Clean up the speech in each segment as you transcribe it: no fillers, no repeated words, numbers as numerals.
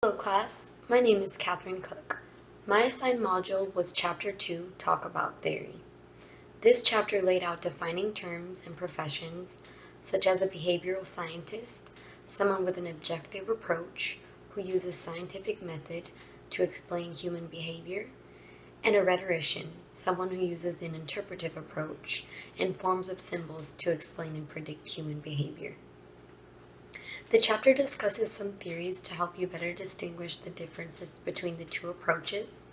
Hello class, my name is Catherine Cook. My assigned module was Chapter 2, Talk About Theory. This chapter laid out defining terms and professions such as a behavioral scientist, someone with an objective approach who uses scientific method to explain human behavior, and a rhetorician, someone who uses an interpretive approach and forms of symbols to explain and predict human behavior. The chapter discusses some theories to help you better distinguish the differences between the two approaches.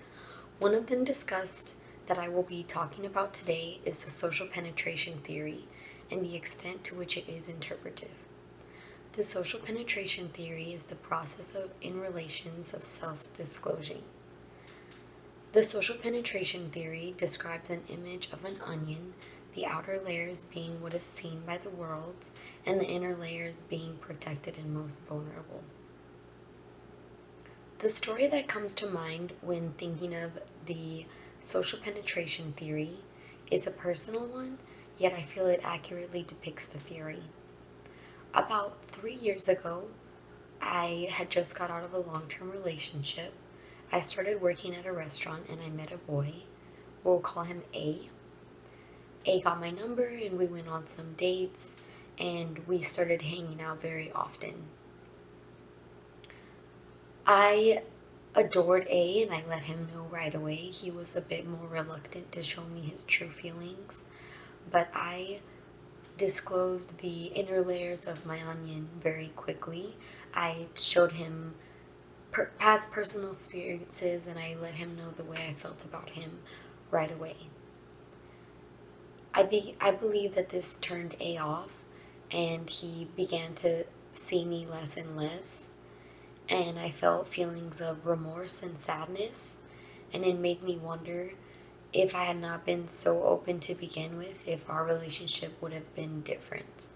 One of them discussed that I will be talking about today is the social penetration theory and the extent to which it is interpretive. The social penetration theory is the process of interrelations of self-disclosing. The social penetration theory describes an image of an onion, the outer layers being what is seen by the world, and the inner layers being protected and most vulnerable. The story that comes to mind when thinking of the social penetration theory is a personal one, yet I feel it accurately depicts the theory. About 3 years ago, I had just got out of a long-term relationship. I started working at a restaurant and I met a boy. We'll call him A. A got my number and we went on some dates and we started hanging out very often. I adored A and I let him know right away. He was a bit more reluctant to show me his true feelings, but I disclosed the inner layers of my onion very quickly. I showed him past personal experiences and I let him know the way I felt about him right away. I believe that this turned A off and he began to see me less and less, and I felt feelings of remorse and sadness, and it made me wonder if I had not been so open to begin with, if our relationship would have been different.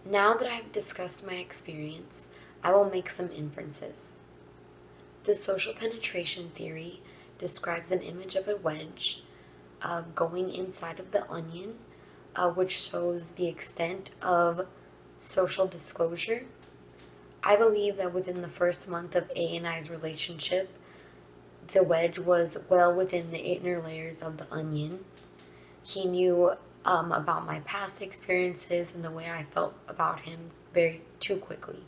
Now that I have discussed my experience, I will make some inferences. The social penetration theory describes an image of a wedge going inside of the onion, which shows the extent of social disclosure. I believe that within the first month of A and I's relationship, the wedge was well within the inner layers of the onion. He knew about my past experiences and the way I felt about him too quickly.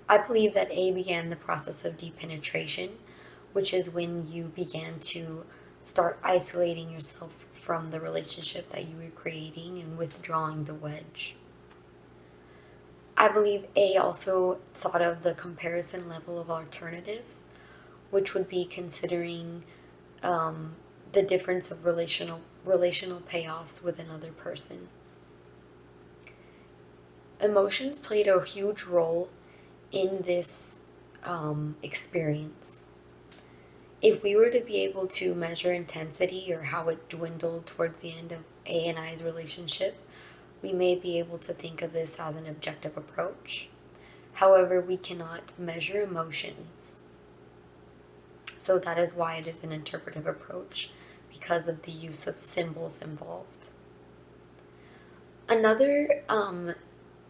I believe that A began the process of depenetration, which is when you began to start isolating yourself from the relationship that you were creating and withdrawing the wedge. I believe A also thought of the comparison level of alternatives, which would be considering the difference of relational payoffs with another person. Emotions played a huge role in this experience. If we were to be able to measure intensity or how it dwindled towards the end of A and I's relationship, we may be able to think of this as an objective approach. However, we cannot measure emotions. So that is why it is an interpretive approach, because of the use of symbols involved. Another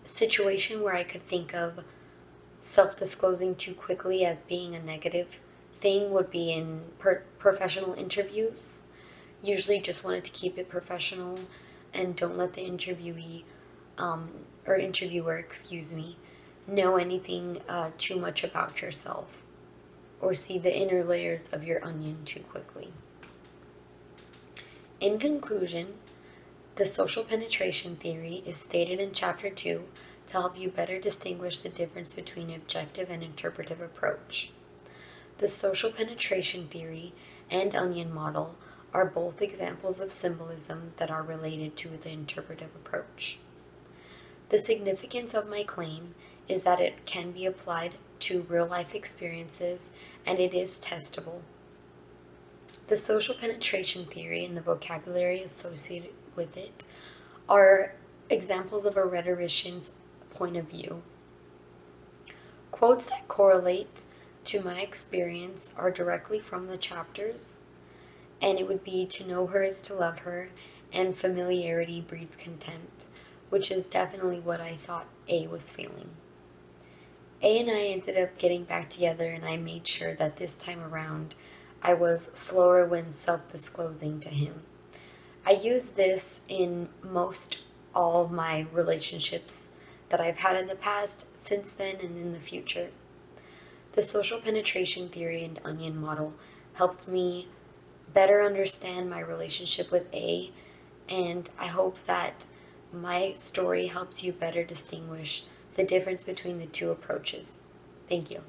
situation where I could think of self-disclosing too quickly as being a negative thing would be in professional interviews. Usually just wanted to keep it professional and don't let the interviewee or interviewer, know anything too much about yourself or see the inner layers of your onion too quickly. In conclusion, the social penetration theory is stated in Chapter 2 to help you better distinguish the difference between objective and interpretive approach. The social penetration theory and onion model are both examples of symbolism that are related to the interpretive approach. The significance of my claim is that it can be applied to real-life experiences and it is testable. The social penetration theory and the vocabulary associated with it are examples of a rhetorician's point of view. Quotes that correlate to my experience are directly from the chapters, and it would be "to know her is to love her," and "familiarity breeds contempt," which is definitely what I thought A was feeling. A and I ended up getting back together, and I made sure that this time around I was slower when self-disclosing to him. I use this in most all of my relationships that I've had in the past, since then, and in the future. The social penetration theory and onion model helped me better understand my relationship with A, and I hope that my story helps you better distinguish the difference between the two approaches. Thank you.